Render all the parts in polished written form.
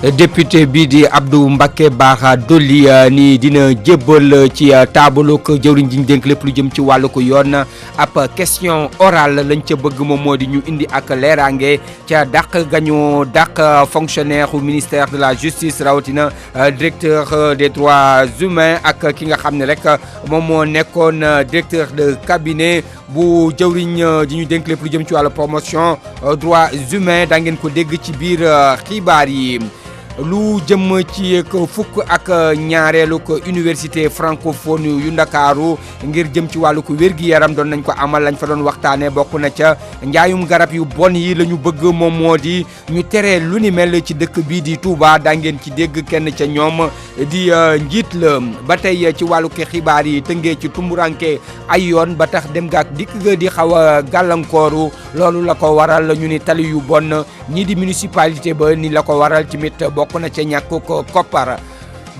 député bi di Abdou Mbacké Bara Dolly ni dina jébbal ci taabalu ko jëwriñ ji ñu dénk lépp lu jëm ci wàllu ko yoon ab question orale lañ ca bëgg moom moo di ñu indi ak leeraange ca dàq gañu dàq fonctionnaire u ministère de la justice rawatina directeur des droits humains ak ki nga xam ne rek moom moo nekkoon directeur de cabinet bu jëwriñ ji ñu dénk lépp lu jëm ci wàllu promotion droits humains da ngeen ko dégg ci biir xibaar yi. lu jëm ci fukk ak ñaareelu ko université francophone yu Ndakaaru ngir jëm ci wàllu ko wér-gi-yaram doon nañ ko amal lañ fa doon waxtaanee bokk na ca njaayum garab yu bon yi la ñu bëgg moom moo di ñu tere lu ni mel ci dëkk bii di Touba daa ngeen ci dégg kenn ca ñoom di njiit la ba tey ci wàllu ko xibaar yi tëngee ci tumburanke ay yoon ba tax dem gaak dikk ga di xaw a gàllankooru loolu la ko waral ñu ni tali yu bon ñii di municipalité ba ni la ko waral tamit bokk na ca ñàkk ko koppar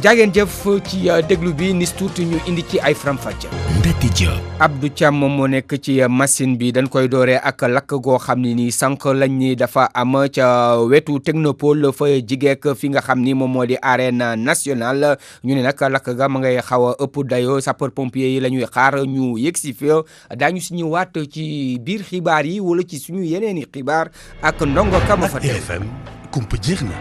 jaageen jëf ci déglu bi nis tuuti ñu indi ci ay faram-fàcce. Mbeti Diop. Abdou Thiam moom moo nekk ci machine bi dañ koy dooree ak lakk goo xam ne nii sànq lañ ni dafa am ca wetu technopole fa jigeek fi nga xam ni moom moo di arène nationale ñu ne nag lakk ga ma ngay xaw a ëpp dayo sapeur pompier yi la ñuy xaar ñu yegg si fi daañu si ñëwaat ci biir xibaar yi wala ci suñu yeneeni xibaar ak ndongo kama fa teew. RFM kumpa jeex na.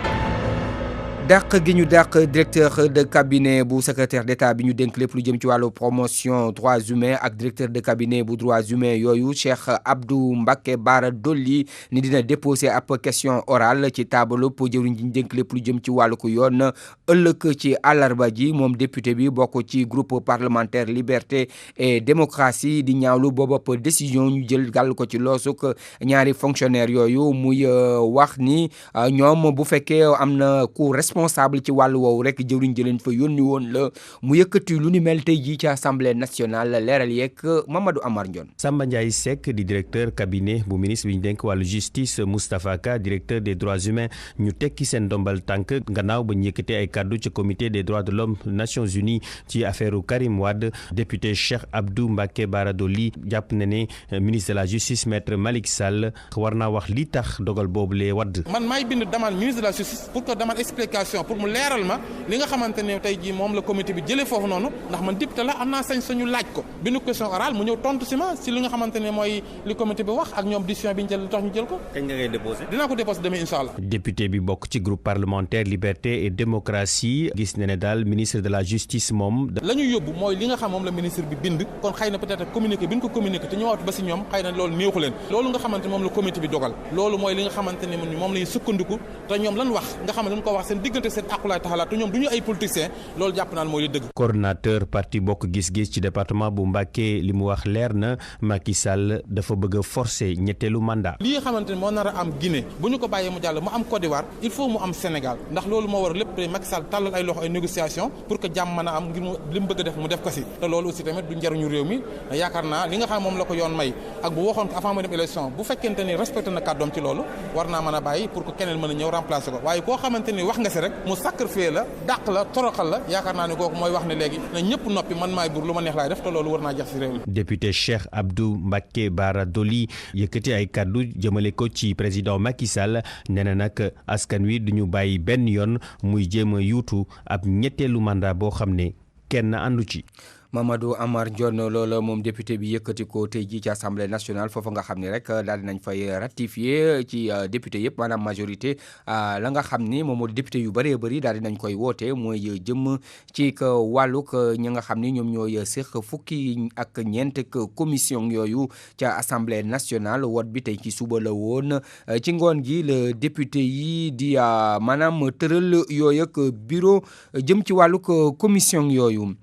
dàq gi ñu dàq directeur de cabinet bu secrétaire d'État bi ñu dénk lépp lu jëm ci wàllu promotion droits humains ak directeur de cabinet bu droits humains yooyu Cheikh Abdou Mbacké Bara Dolly ni dina déposer ab question orale ci taabalu pour jëwriñ ji ñu dénk lépp lu jëm ci wàllu ko yoon ëllëg ci àllarba ji moom député bi bokk ci groupe parlementaire liberté et démocratie di ñaawlu boobu décision ñu jël gàll ko ci loosuk ñaari fonctionnaire yooyu muy wax ni ñoom bu fekkee am na ku responsable ci wàllu woowu rek jëwriñ jëleen fa yónni woon la mu yëkkati lu ni mel tey jii ci assemblée nationale leeral yeeg Mamadou Amar Ndione. Samba Ndiaye Seck di directeur cabinet bu ministre bi ñu dénk wàllu justice Moustapha Ka directeur des droits humains ñu tekki seen ndombal tànk gannaaw ba ñu yëkkatee ay kàddu ci comité des droits de l'homme Nations Unies ci affaire Karim Wade député Cheikh Abdou Mbacké Bara Dolly jàpp na ne ministre de la justice maître Malick Sall war naa wax li tax dogal boobu lee wadd. man maay bind demande ministre de la justice pour que demande explication pour mu leeral ma li nga xamante ne tey jii moom la comité bi jëlee foofu noonu ndax man député la am naa sañ sañu laaj ko bindu question orale mu ñëw tontu si ma si li nga xamante ne mooy li comité bi wax ak ñoom décision bi ñu jël li tax ñu jël ko. kañ nga ngay déposé. dinaa ko déposé demain incha allah. député bi bokk ci groupe parlementaire liberté et démocratie gis na ne daal ministre de la justice moom. la ñu yóbbu mooy li nga xam moom la ministre bi bind kon xëy na peut-être communiqué bi ñu ko communiqué te ñëwaat ba si ñoom xëy na loolu néexu leen loolu nga xamante moom la comité bi dogal loolu mooy li nga xamante ne moom la ñu sukkandiku te ñoom lan wax nga xam ne dañ ko wax seen diggante seen aqulaay taxalaat te ñoom du ñu ay politiciens loolu jàpp naan mooy li dëgg. coordonnateur parti bokk gis-gis ci département bu Mbacké li mu wax leer na Macky Sall dafa bëgg a forcer ñetteelu mandat. li nga xamante ne moo nar a am Guinée bu ñu ko bàyyee mu jàll mu am Côte d'Ivoire il faut mu am Sénégal ndax loolu moo war a lépp Macky Sall tàllal ay loxo ay négociation pour que jàmm mën a am ngir mu li mu bëgg a def mu def ko si te loolu aussi tamit du njariñu réew mi yaakaar naa li nga xam moom la ko yoon may ak bu waxoon ko avant mu dem élection bu fekkente ni respecté na kàddoom ci loolu war naa mën a bàyyi pour que keneen mën a ñëw remplacer ko waaye koo xamante ni wax nga si rek mu sacrifier la dàq la toroxal la yaakaar naa ne kooku mooy wax ne léegi na ñëpp noppi man maay buur lu ma neex laay def te loolu war naa jax si réew mi. député Cheikh Abdou Mbacké Bara Dolly yëkkati ay kaddu jëmale ko ci président Macky Sall nee na nag askan wi duñu bàyyi benn yoon muy jéem a yuutu ab ñetteelu mandat boo xam ne kenn àndu ci. Mamadou Amar Ndione loola moom député bi yëkkati ko tey jii ci assemblée nationale foofu nga xam ne rek daal dinañ fay ratifié ci député yëpp maanaam majorité la nga xam ni moom moo di député yu bëree bëri daal dinañ koy woote mooy jëm ci wàllug ñi nga xam ni ñoom ñooy séq fukki ak ñeent commission yooyu ca assemblée nationale woot bi tey ci suba la woon ci ngoon gi le député yi di maanaam tëral yooyu ak bureau jëm ci wàllug commission yooyu.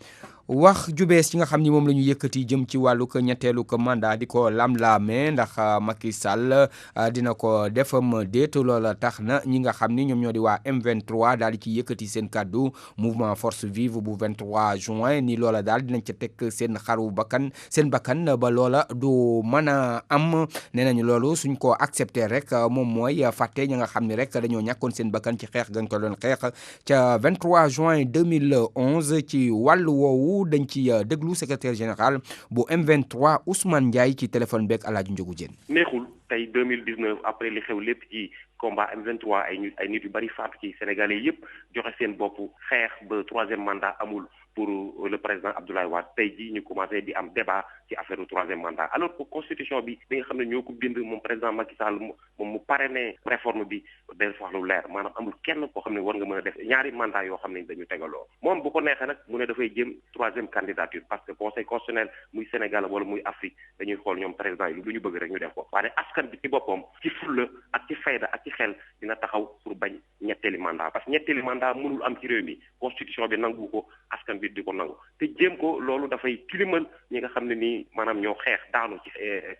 wax ju bees ci nga xam ni moom la ñu yëkkati jëm ci wàllu ko ñetteelu ko mandat di ko lam-laame ndax Macky Sall dina ko defam déet loola tax na ñi nga xam ni ñoom ñoo di waa M23 daal di ci yëkkati seen kàddu mouvement force vive bu 23 juin ni loola daal dinañ ca teg seen xaru bakkan seen bakkan ba loola du mën a am nee nañu loolu suñ ko accepté rek moom mooy fàtte ñi nga xam ni rek dañoo ñàkkoon seen bakkan ci xeex gañ ko doon xeex ca 23 juin 2011 ci wàllu woowu dañ ci déglu secrétaire général bu M23 Ousmane Ndiaye ci téléphone beeg Alaaji Njogu Jeen. neexul tey 2019 après li xew lépp ci combat M23 ay nit yu bari faatu ci Sénégalais yépp joxe seen bopp xeex ba 3e mandat amul pour le président Abdoulaye Wade tey jii ñu commencé di am débat ci affaire 3e mandat alors que constitution bi nga xam ne ñoo ko bind moom président Macky Sall moom mu parrainé réforme bi day wax lu leer maanaam amul kenn koo xam ne war nga mën a def ñaari mandat yoo xam ne dañu tegaloo moom bu ko neexee nag mu ne dafay jëm 3e candidature parce que conseil constitutionnel muy Sénégal wala muy Afrique dañuy xool ñoom président yi lu ñu bëgg rek ñu def ko waaye askan bi ci boppam ci fulla ak ci fayda ak ci xel dina taxaw pour bañ ñetteeli mandat parce que ñetteeli mandat mënul am ci réew mi constitution bi nangu ko askan bi di ko nangu te jéem ko loolu dafay tilimal ñi nga xam ne nii maanaam ñoo xeex daanu ci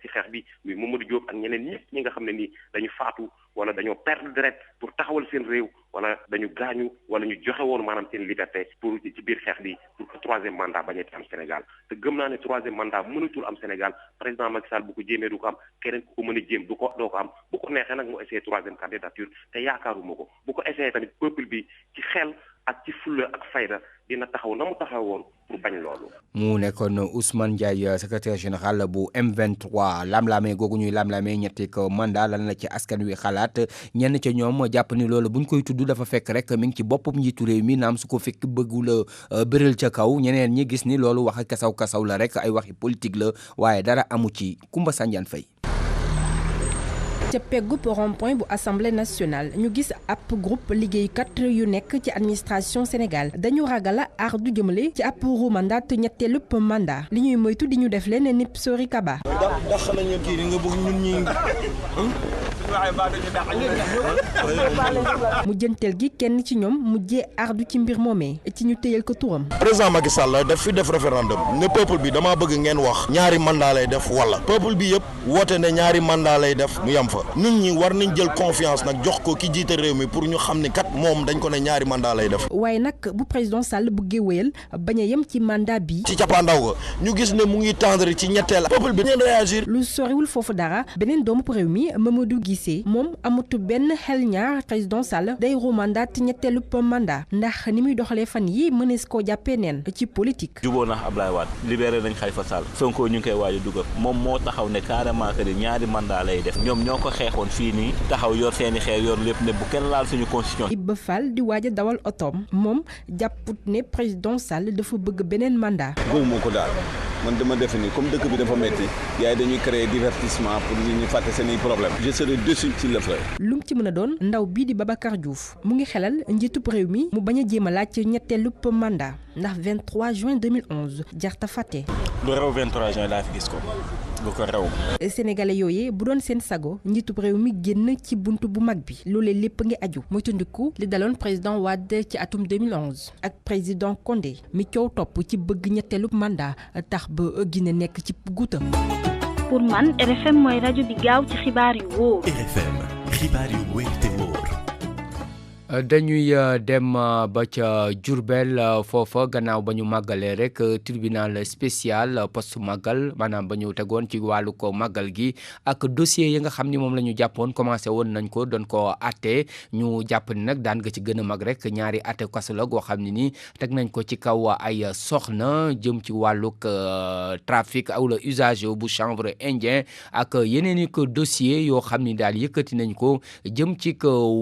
xeex bi muy Mamadou Diop ak ñeneen ñëpp ñi nga xam ne nii dañu faatu wala dañoo perdre deret pour taxawal seen réew wala dañu gaañu wala ñu joxe woon maanaam seen liberté pour ci biir xeex bi pour que 3e mandat bañati am Sénégal te gëm naa ne 3e mandat mënatul am Sénégal président Macky Sall bu ko jéemee du ko am keneen ku ko mën a jéem doo ko am bu ko neexee nag mu essayé 3e candidature te yaakaaruma ko bu ko essayé tamit peuple bi ci xel ak ci fulla ak fayda dina taxaw na mu taxaw woon pour bañ loolu. mu nekkoon Ousmane Ndiaye secrétaire général bu M23 lamlamee googu ñuy lamlamee ñetti ko mandat lan la ci askan wi xalaat ñenn ca ñoom jàpp ni loolu buñ koy tudd dafa fekk rek mi ngi ci boppam njiitu réew mi naam su ko fekk bëggula bëral ca kaw ñeneen ñi gis ni loolu wax kasaw la rek ay waxi politique la waaye dara amu ci Kumba Sandiane Faye. ca peggub rond-point bu assemblée nationale ñu gis ab groupe liggéeykat yu nekk ci administration Sénégal dañu ragala aar du jëmale ci ab mandat ñetteelu mandat li ñuy moytu di ñu def leen nip Sori Kaba. ndax nañu kii nga bëgg ñun ñi mu jënteel gi kenn ci ñoom mujjee ardu ci mbir moomee ci ñu téyal ko turam. président Macky Sall daf fi def référendum ne peuple bi dama bëgg ngeen wax ñaari mandat lay def wala peuple bi yëpp woote ne ñaari mandat lay def mu yam fa nit ñi war nañ jël confiance nag jox ko ki jiite réew mi pour ñu xam ni kat moom dañ ko ne ñaari mandat lay def. waaye nag bu président Sall bëggee wéyal bañ a yem ci mandat bi. ci cappaandaw ga ñu gis ne mu ngi tendre ci ñetteel peuple bi ngeen réagir. lu soriwul foofu dara beneen doomu réew mi Mamadou Guissé moom amatu benn xel ñaar président Sall day mandat ñetteelu mandat ndax ni muy doxalee fan yi mënees koo jàppee neen ci politique. jubóo na Ablaye Wade libéré nañ Khalifa Sall Sonko ñu ngi koy waaj a dugal moom moo taxaw ne carrément que ñaari mandat lay def ñoom ñoo ko xeexoon fii nii taxaw yor seeni xeer yor lépp ne bu kenn laal suñu constitution. Ibba Fall di waaj a dawal otoom moom jàpput ne président Sall dafa bëgg beneen mandat. gëwuma ko daal man dama defe ni comme dëkk bi dafa metti yaay dañuy créer divertissement pour nit ñi fàtte seeni problème je serai déçu s'il le fait. lu mu ci mën a doon ndaw bii di Babacar Diouf mu ngi xelal njiitub réew mi mu bañ a jéem a laaj ñetteelu mandat ndax 23 juin 2011 jarta fàtte. lu rew 23 juin laa fi gis ko lu ko rew. Sénégalais yooyee bu doon seen sago njiitub réew mi génn ci buntu bu mag bi loolee lépp ngi aju muy tundiku li daloon président Wade ci atum 2011 ak président Condé mi coow topp ci bëgg ñetteelu mandat tax ba Guinée nekk ci guuta. pour man RFM mooy rajo bi gaaw ci xibaar yu wóor. RFM xibaar yu wóor te wóor. dañuy dem ba ca Diourbel foofa gannaaw ba ñu màggalee rek tribunal spécial post màggal maanaam ba ñu tegoon ci wàllu ko màggal gi ak dossier yi nga xam ni moom la ñu jàppoon commencé woon nañ ko doon ko atte ñu jàpp ni nag daan nga ci gën a mag rek ñaari atte kaso la goo xam ne ni teg nañ ko ci kaw ay soxna jëm ci wàllug trafic aw la usage bu chanvre indien ak yeneen i ko dossier yoo xam ni daal yëkkati nañ ko jëm ci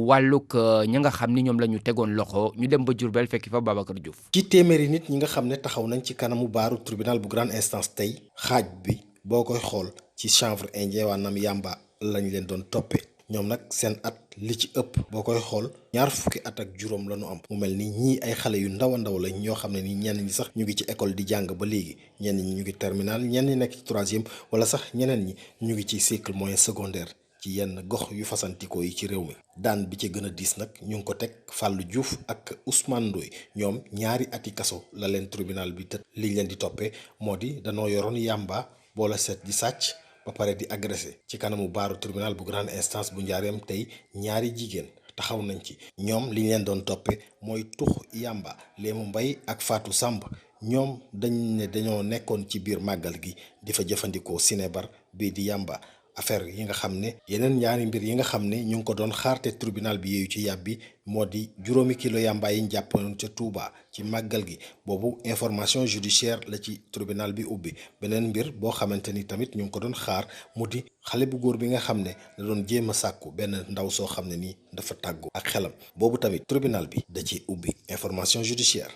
wàllug ña nga xam ni ñoom la ñu tegoon loxo ñu dem ba Diourbel fekki fa Babacar Diouf. ci téeméeri nit ñi nga xam ne taxaw nañ ci kanamu baaru tribunal bu grande instance tey xaaj bi boo koy xool ci chanvre indien waanaam yamba lañ leen doon toppee ñoom nag seen at li ci ëpp boo koy xool ñaar fukki at ak juróom la ñu am mu mel ni ñii ay xale yu ndaw a ndaw lañ ñoo xam ne ni ñenn ñi sax ñu ngi ci école di jàng ba léegi ñenn ñi ñu ngi terminal ñenn ñi nekk ci troisième wala sax ñeneen ñi ñu ngi ci cycle moyen secondaire ci yenn gox yu fasantikoo yi ci réew mi daan bi ci gën a diis nag ñu ngi ko teg Fallou Diouf ak Ousmane Ndoye ñoom ñaari ati kaso la leen tribunal bi tëj liñ leen di toppee moo di danoo yoroon yàmba boole set di sàcc ba pare di agressé ci kanamu baaru tribunal bu grande instance bu njaareem tey ñaari jigéen taxaw nañ ci ñoom liñ leen doon toppee mooy tux yàmba Léemu Mbay ak Fatou Samb ñoom dañ ne dañoo nekkoon ci biir màggal gi di fa jëfandikoo sinébar bii di yàmba affaire yi nga xam ne yeneen ñaari mbir yi nga xam ne ñu ngi ko doon xaarte tribunal bi yeeyu ci yàbbi moo di juróomi kilo yamba yi ñu jàppoon ca Touba ci màggal gi boobu information judiciaire la ci tribunal bi ubbi. beneen mbir boo xamante ni tamit ñu ngi ko doon xaar mu di xale bu góor bi nga xam ne da doon jéem a sàkku benn ndaw soo xam ne nii dafa tàggu ak xelam boobu tamit tribunal bi da ci ubbi information judiciaire.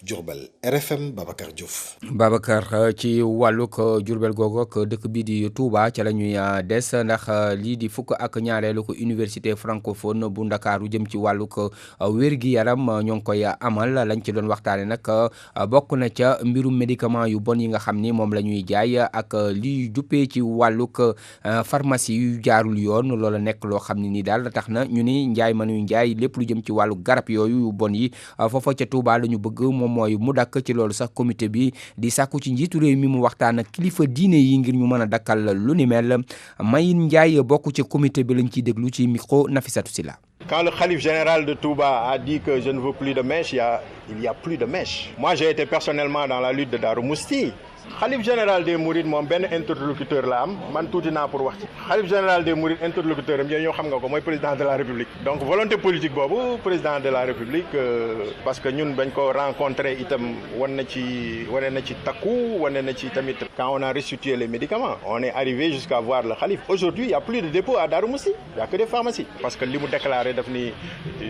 Diourbel RFM Babacar Diouf. Babacar ci wàllug Diourbel googu ak dëkk bii di Touba ca la ñuy des ndax lii di fukk ak ñaareelu ko université francophone bu Ndakaaru jëm ci wàllug wér-gi-yaram ñoo ngi koy amal lañ ci doon waxtaane nag bokk na ca mbirum médicament yu bon yi nga xam ni moom la ñuy jaay ak li juppee ci wàllug pharmacie yu jaarul yoon loola nekk loo xam ne ni daal tax na ñu ni njaay mënuy njaay lépp lu jëm ci wàllu garab yooyu yu bon yi foofa ca Touba la ñu bëgg moom mooy mu dakk ci loolu sax comité bi di sàkku ci njiitu réew mi mu waxtaan ak kilifa diine yi ngir ñu mën a dakkal lu ni mel Mayin Ndiaye bokk ci comité bi lañ ciy déglu ci micro Nafissatou Silla. Quand le khalife général de Touba a dit que je ne veux plus de mèches, il y a plus de mèches. Moi, j'ai été personnellement dans la lutte de Darou Mousti. Khalife général des Mourides moom benn interlocuteur la am man tuuti naa pour wax ci Khalife général des Mourides interlocuteur am ñoo xam nga ko mooy président de la République donc volonté politique boobu président de la République parce que ñun bañ ko rencontré itam wane na ci takku wane na ci tamit quand on a restitué les médicaments on est arrivé jusqu'à voir le khalife. Aujourd'hui il y a plus de dépôt à Darou Mousty, il y a que des pharmacies parce que li mu déclaré daf ni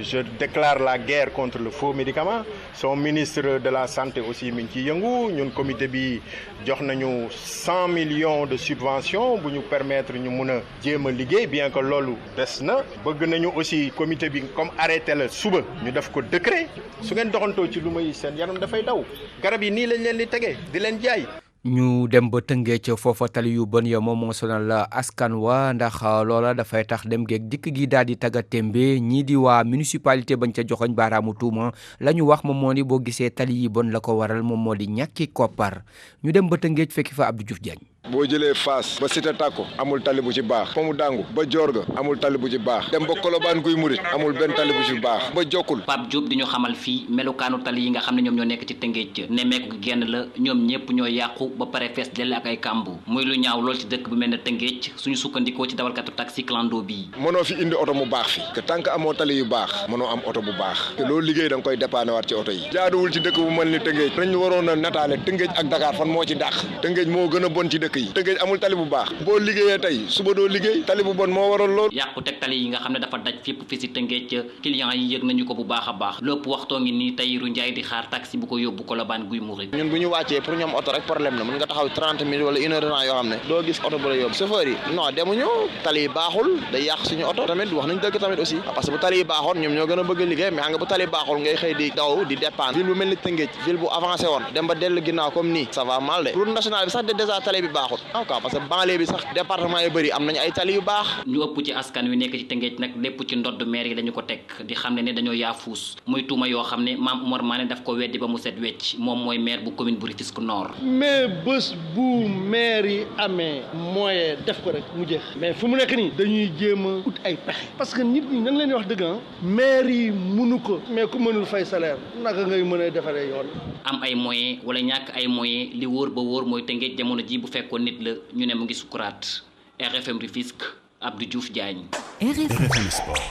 je déclare la guerre contre le faux médicament. Son ministre de la santé aussi mi ngi ciy yëngu ñun comité bi jox nañu 100 millions de subventions bu ñu permettre ñu mun a jéem a liggéey bien que loolu des na bëgg nañu aussi comité bi comme arrêté la suba ñu def ko décret su ngeen doxantoo ci lu may seen yaram dafay daw garab yi nii lañ leen di tegee di leen jaay. ñu dem ba tëngee ca foofa tali yu bon ya moom moo sonal askan wa ndax loola dafay tax dem geeg dikk gi daal di tagga témbe ñii di waa municipalité bañ ca joxoñ baaraamu tuuma la ñu wax moom moo di boo gisee tali yi bon la ko waral moom moo di ñàkki koppar ñu dem ba tëngee fekki fa Abdou Diouf Diagne. boo jëlee Fass ba Cité Takko amul tali bu ci baax fa mu dàngu ba Diorga amul tali bu ci baax dem ba Colobane Guy Murit amul benn tali bu ci baax ba Jokkul. Pape Diop di ñu xamal fii melukaanu tali yi nga xam ne ñoom ñoo nekk ci Tëngéej nemmeeku gi genn la ñoom ñëpp ñoo yàqu ba pare fees dell ak ay kàmbu muy lu ñaaw lool ci dëkk bu mel ne Tëngéej suñu sukkandikoo ci dawalkatu taxi clando bii. mënoo fi indi oto mu baax fi te tant que amoo tali yu baax mënoo am oto bu baax te loolu liggéey da nga koy dépanner waat ci oto yi jaaduwul ci dëkk bu mel ni Tëngéej dañ waroon a nataale Tëngéej ak Dakar fan moo ci dàq Tëngéej moo gën a bon ci dëkk yi Tëngéej amul tali bu baax boo liggéeyee tey suba doo liggéey tali bu bon moo waral lool. yàqu teg tali yi nga xam ne dafa daj fépp fi si Tëngéej clients yi yëg nañu ko bu baax a baax lépp waxtoo ngi nii Tahirou Ndiaye di xaar taxi bu ko yóbbu Colobane Guy Murit. ñun bu ñu wàccee pour ñoom oto rek problème la mën nga taxaw 30 minutes wala une heure de temps yoo xam ne doo gis oto bu la yóbbu chauffeur yi non demuñu tali yi baaxul day yàq suñu oto tamit wax nañ dëgg tamit aussi parce que bu tali yi baaxoon ñoom ñoo gën a bëgg a liggéey mais xam nga bu tali baaxul ngay xëy di daw di dépendre ville bu mel ni Tëngéej ville bu avancé woon dem ba dellu ginnaaw comme nii ça va mal de route nationale bi sax déjà tali bi baaxul encore parce que banlieue bi sax département yu bëri am nañu ay tali yu baax. ñu ëpp ci askan wi nekk ci Tëngéej nag lépp ci ndodd maire yi lañu ko teg di xam ne dañoo yaafuus muy tuuma yoo xam ne Mame Oumar Mané daf ko weddi ba mu set wecc moom mooy maire bu commune bu Rufisque Nord. mais bés bu maire yi amee moyen def ko rek mu jeex mais fu mu nekk nii dañuy jéem a ut ay pexe parce que nit ñi nan leen di wax dëgg maire yi mënu ko mais ku mënul fay salaire naka ngay mën a defaree yoon. am ay moyens wala ñàkk ay moyens li wóor ba wóor mooy Tëngéej jamono ji bu fekkoon nit la ñu ne mu ngi sukuraat. RFM Rufisque Abdou Diouf Diagne. RFM Sport.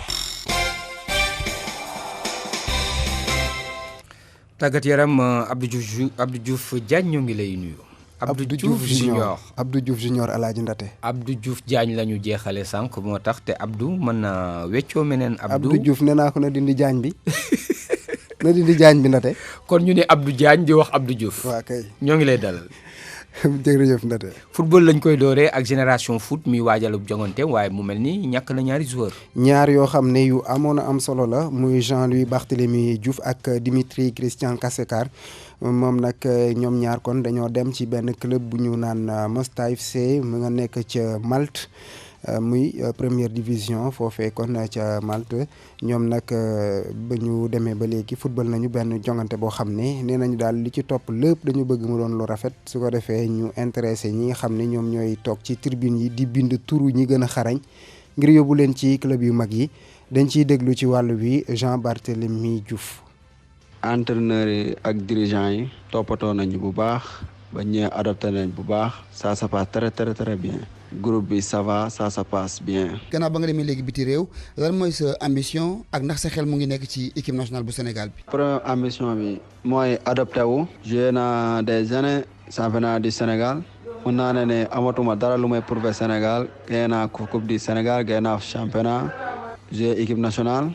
tàggat yaram Abdou Diouf Diagne ñoo ngi lay nuyu. Abdou Diouf Junior Abdou Diouf Junior Alaaji Ndate. Abdou Diouf Diagne la ñu jeexale sànq moo tax te Abdou mën na weccoo meneen. Abdou Diouf nee naa ko na dindi Diagne bi na dindi Diagne bi Ndate. kon ñu ne Abdou Diagne di wax Abdou Diouf. waaw kay ñoo ngi lay dalal. jërëjëf Ndate. football lañ koy dooree ak génération foot mi waajalub jongante waaye mu mel ni ñàkk na ñaari joueur ñaar yoo xam ne yu amoon a am solo la muy Jean-Louis Barthélémy Diouf ak Dimitri Christian Kassekar moom nag ñoom ñaar kon dañoo dem ci benn club bu ñu naan Mostar FC mu nga nekk ca Malte muy première division foofee kon ca Malte ñoom nag ba ñu demee ba léegi football nañu benn jongante boo xam ne nee nañu daal li ci topp lépp dañu bëgg mu doon lu rafet su ko defee ñu intéressé ñi nga xam ne ñoom ñooy toog ci tribune yi di bind turu ñi gën a xarañ ngir yóbbu leen ci club yu mag yi dañ ciy déglu ci wàllu wi Jean Barthélémy Diouf. entraîneurs yi ak dirigeants yi toppatoo nañu bu baax ba ñëwee adopté nañ bu baax ça se passe très très très bien groupe bi ça va ça se passe bien. gannaaw ba nga demee léegi biti réew lan mooy sa ambition ak ndax sa xel mu ngi nekk ci équipe nationale bu Sénégal bi. première ambition bi mooy adopté wu. joué naa des années championnat du Sénégal. mun naa ne amatuma dara lu may prouver Sénégal gagné naa coupe du Sénégal gagné naa championnat joué équipe nationale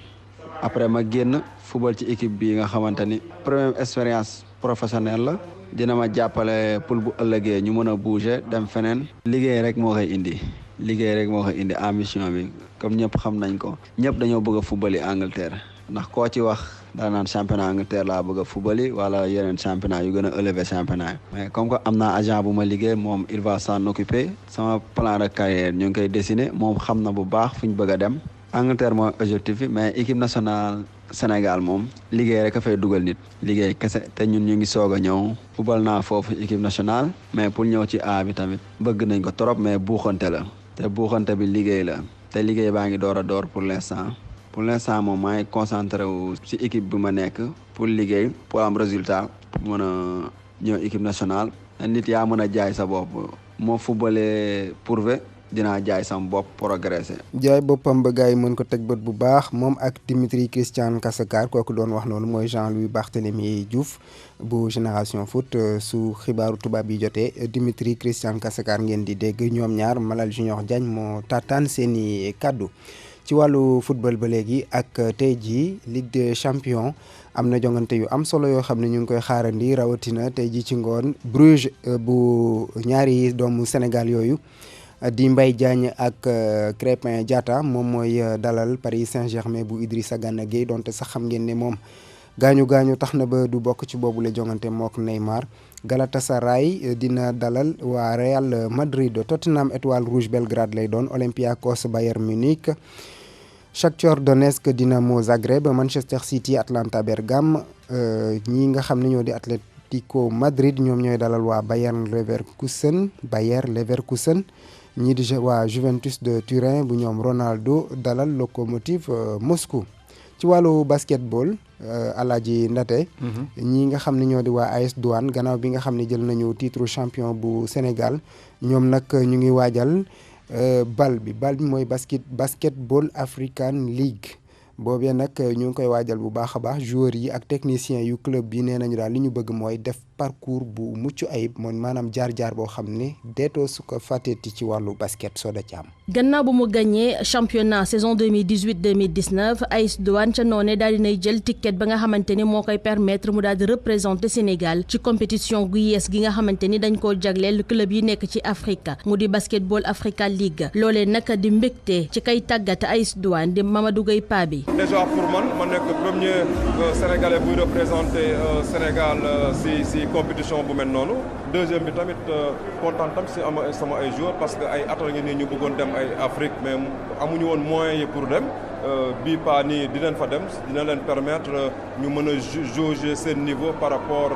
après ma génn football ci équipe bi nga xamante ni première expérience professionnelle la dina ma jàppale pour bu ëllëgee ñu mën a bouger dem feneen. liggéey rek moo koy indi ambition bi comme ñëpp xam nañ ko ñëpp dañoo bëgg a football Angleterre ndax koo ci wax daa naan championnat Angleterre laa bëgg a football wala yeneen championnat yu gën a élevé championnat yi. mais comme que am naa agent bu ma liggéey moom il va s'en occuper sama plan de carrière ñu ngi koy dessiner moom xam na bu baax fu ñu bëgg a dem. Angleterre mooy objectif bi mais équipe nationale Sénégal moom liggéey rek a fay dugal nit liggéey kese te ñun ñu ngi soog a ñëw football naa foofu équipe nationale mais pour ñëw ci A bi tamit bëgg nañ ko trop mais buuxante la te buuxante bi liggéey la te liggéey baa ngi door a door pour l'instant moom maa ngi concentré wu ci équipe bi ma nekk pour liggéey pour am résultat pour mën a ñëw équipe nationale nit yaa mën a jaay sa bopp moo footballee prouvé dinaa jaay sam bopp progressé. jaay boppam ba gars yi mën ko teg bët bu baax moom ak Dimitri Christian Kasekar kooku doon wax noonu mooy Jean-Louis Barthélémy Diouf bu Génération Foot su xibaaru tubaab yi jotee Dimitri Christian Kasekar ngeen di dégg ñoom ñaar Malal Junior Diagne moo taataan seeni kàddu ci wàllu football ba léegi ak tey jii Ligue des Champions am na jongante yu am solo yoo xam ne ñu ngi koy xaarandi rawatina tey jii ci ngoon Bruges bu ñaari doomu Sénégal yooyu. di Mbaye Diagne ak Crépin Diatta moom mooy dalal Paris Saint-Germain bu Idrissa Gana Gueye donte sax xam ngeen ne moom gaañu tax na ba du bokk ci boobu la jongante mook Neymar. Galatasaray dina dalal waa Real Madrid. Tottenham Étoile Rouge Belgrade lay doon. Olympiakos Bayern Munich. Shakhtar Donetsk Dinamo Zagreb. Manchester City Atlanta Bergame ñi nga xam ne ñoo di Atlético Madrid ñoom ñooy dalal waa Bayer Leverkusen. ñii di waa Juventus de Turin bu ñoom Ronaldo dalal Lokomotiv Moscou. ci wàllu basketball Alaaji Ndate ñi nga xam ne ñoo di waa AS Douane gannaaw bi nga xam ne jël nañu titre champion bu Sénégal ñoom nag ñu ngi waajal bal bi mooy basketball African League boobee nag ñu ngi koy waajal bu baax a baax joueurs yi ak techniciens yu club bi nee nañu daal li ñu bëgg mooy def parcours bu mucc ayib mooy maanaam jaar-jaar boo xam ne deetoo su ko fàtteeti ci wàllu basket soo da ci am. gannaaw bu mu gagné championnat saison 2018-2019 AS Douane ca noone daal dinay jël ticket ba nga xamante ni moo koy permettre mu daal di représenter Sénégal ci compétition gu yees gi nga xamante ni dañ koo jagleel club yi nekk ci Afrique mu di basketball Africa League loolee nag di mbégte ci kay tàggat AS Douane di Mamadou Gueye Pabi. déjà pour man ma nekk premier sénégalais buy représenter Sénégal si compétition bu mel noonu deuxième bi tamit kontaan tam si sama ay joueurs parce que ay at a ngi nii ñu bëggoon dem ay Afrique mais amuñu woon moyens yi pour dem bii pas nii dinañ fa dem dina leen permettre ñu mën a jauger seen niveau par rapport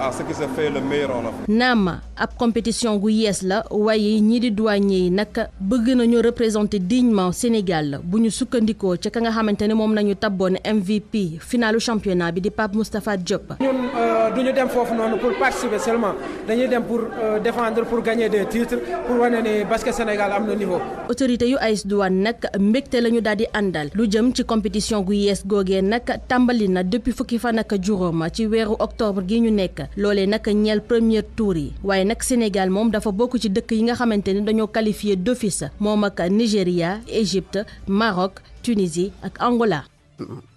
à ce qui se fait le meilleur en Afrique. naam ab compétition gu yees la waaye ñii di douanier yi nag bëgg nañu représenter dignement Sénégal bu ñu sukkandikoo ca ka nga xamante ne moom nañu tabboon MVP finalu championnat bi di Pape Moustapha Diop. ñun duñu dem foofu noonu pour participer seulement dañuy dem pour défendre pour gagner des titres pour wane ne basket Sénégal am na niveau. autorité yu AS Douane nag mbégte lañu daal di àndal lu jëm ci compétition gu yees googee nag tàmbali na depuis fukki fan ak juróom ci weeru octobre gi ñu nekk loolee nag ñeel premier tour yi waaye nag Sénégal moom dafa bokk ci dëkk yi nga xamante ni dañoo qualifié d'office moom ak Nigéria Égypte Maroc Tunisie ak Angola.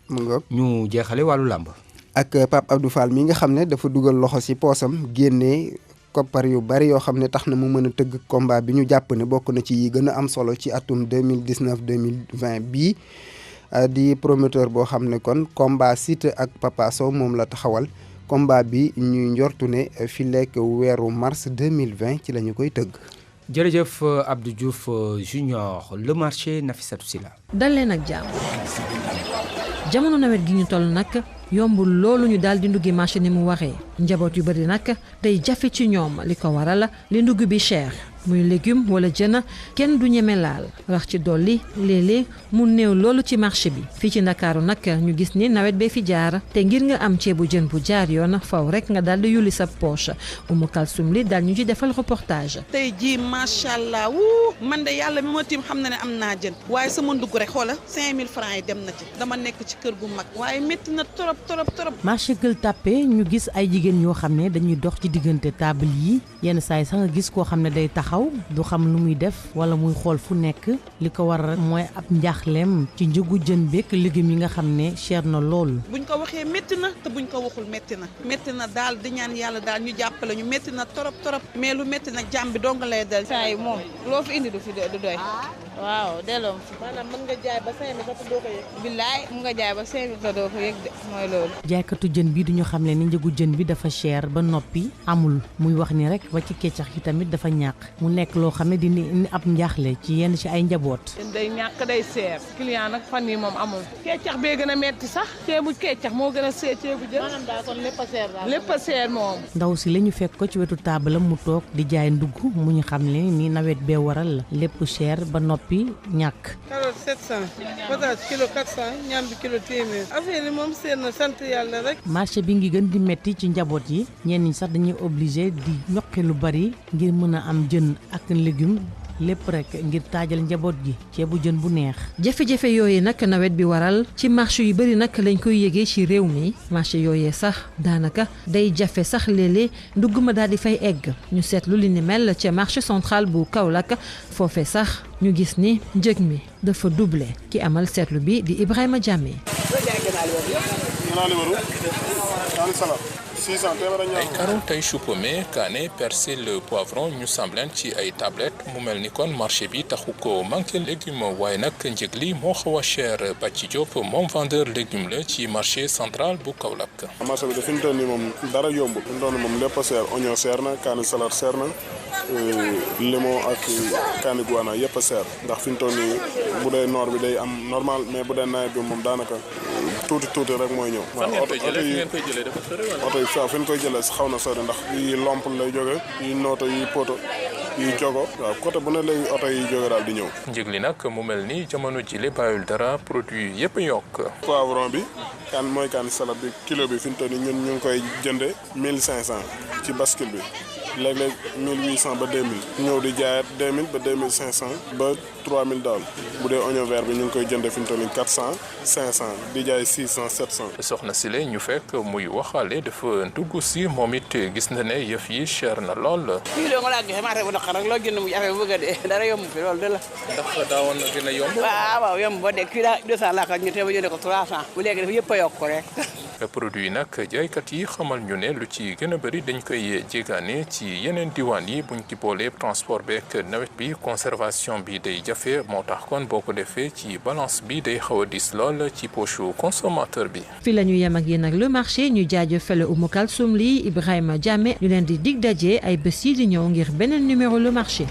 mu ngoog ñu jeexale wàllu làmb ak Pape Abdou Fall mi nga xam ne dafa dugal loxo ci poosam génnee koppar yu bari yoo xam ne tax na mu mën a tëgg combat bi ñu jàpp ne bokk na ci yi gën a am solo ci atum 2019-2020 bii di promoteur boo xam ne kon combat Siteu ak Papa Sow moom la taxawal combat bi ñuy njortu ne fi lekk weeru mars 2020 ci la ñu koy tëgg. jërëjëf Abdou Diouf Junior le marché Nafissatou Sila. dal leen ak jàmm jamono nawet gi ñu toll nag yombul loolu ñu daal di nduggi marché ni mu waxee njaboot yu bëri nag day jafe ci ñoom li ko waral li ndugg bi cher muy légume wala jën kenn du ñeme laal wax ci dolli léeg-léeg mu néew loolu ci marché bi fii ci Ndakaaru nag ñu gis ni nawet bee fi jaar te ngir nga am ceebu jën bu jaar yoon faw rek nga daal di yulli sa poche Oumou Kalsoum li daal ñu ci defal reportage. tey jii macha allah wuu man de yàlla mi ma tiim xam na ne am naa jën waaye sama ndugg rek xoola 5000 francs yi dem na ci dama nekk ci kër gu mag waaye métti na torop. marché Gueule Tapée ñu gis ay jigéen yoo xam ne dañuy dox ci diggante table yi yenn saa yi sax nga gis koo xam ne day taxaw du xam lu muy def wala muy xool fu nekk li ko war mooy ab njaaxleem ci njëgu jën bekk légumes yi nga xam ne cher na lool. buñ ko waxee métti na te buñ ko waxul métti na daal di ñaan yàlla daal ñu jàppale ñu métti na torop mais lu métti nag jàmm bi dong lay dal. saa yi moom loo fi indi du doy. waaw delloo maanaam mën nga jaay ba 5000 te doo ko yëg. billaay mën nga jaay ba 5000 te doo ko yëg de mooy loolu. jaaykatu jën bi duñu xam ne ni njëgu jën bi dafa cher ba noppi amul muy wax ni rek ba ci keccax yi tamit dafa ñàkk mu nekk loo xam ne dina indi ab njaaxle ci yenn ci ay njaboot. day ñàkk day seer client nag fan yi moom amul keccax bee gën a metti sax ceebu keccax moo gën a seer ceebu jën. maanaam daal kon lépp a seer daal. lépp a seer moom. ndaw si la ñu fekk ko ci wetu taabalam mu toog di jaay ndugg mu ñu xam ne ni nawet bee waral lépp cher ba noppi ñàkk. carotte 700 patate kilo 400 ñaam bi kilo téeméer affaire yi moom seer na sant yàlla rek. marché bi ngi gën di metti ci njaboot yi ñenn ñi sax dañuy obligé di ñoqi lu bari ngir mën a am jën ak légume lépp rek ngir taajal njaboot gi ceebu jën bu neex. jafe-jafe yooyu nag nawet bi waral ci marché yu bëri nag lañ koy yëgee ci réew mi marché yooyee sax daanaka day jafe sax léeg-léeg ndugg ma daal di fay egg ñu seetlu li ni mel ca marché central bu Kaolack foofe sax ñu gis ni njëg mi dafa doublé ki amal seetlu bi di Ibrahima Diamé. ay carottes ay chou pommé kaane persil poivron ñu sambleen ci ay tablettes mu mel ni kon marché bi taxu ko manqué légume waaye nag njëg li moo xaw a cher Bàcci Diop moom vendeur légume la ci marché central bu Kaolack. marché bi fi mu toll nii moom dara yombul fi mu toll nii moom lépp a cher oignon cher na kaani salade cher na limon ak kaani guana yëpp a cher ndax fi mu toll nii bu dee noor bi day am normal mais bu dee nawet bi moom daanaka tuuti rek mooy ñëw. waaw oto yi waaw fi ñu koy jëlee xaw na sori ndax yi lomp lay jóge yi nooto yi poto yi jogo waaw côté bu ne léegi oto yi jóge daal di ñëw. njëg li nag mu mel ni jamono jile bàyyul dara produit yëpp yokk. poivron bi mooy kaani salade bi kilo bi fi ñu toll nii ñun ñu ngi koy jënde 1500 ci bascule bi léeg-léeg 1800 ba 2000 ñëw di jaayaat 2000 ba 2500 ba 3000 daal bu dee oignon vert bi ñu ngi koy jënde fi ñu toll nii 400 500 di jaay 600 700. soxna si la ñu fekk muy waxaale dafa dugg si moom it gis na ne yëf yi cher na lool. fii de nga laa gisee marché bu naqar rek loo jënd mu jafe bu bëgg a dee dara yomb fi loolu de la. ndax daawoon na gën a yomb. waaw yomb ba dégg fii daa 200 laa ko ñu te ba jëndee ko 300 bu léegi dafa yëpp a yokk rek. produit yi nag jaaykat yi xamal ñu ne lu ci gën a bëri dañ koy jéegaane ci yeneen diwaan yi buñ ci boolee transport beek nawet bi conservation bi day jafe moo tax kon boo ko defee ci balance bi day xaw a dis lool ci poche consommateur bi. fii la ñu yem ak yéen ak le marché ñu jaajëfal Oumou Kalsoum li Ibrahima Diamé ñu leen di dig daje ay bés yi di ñëw ngir beneen numéro le marché.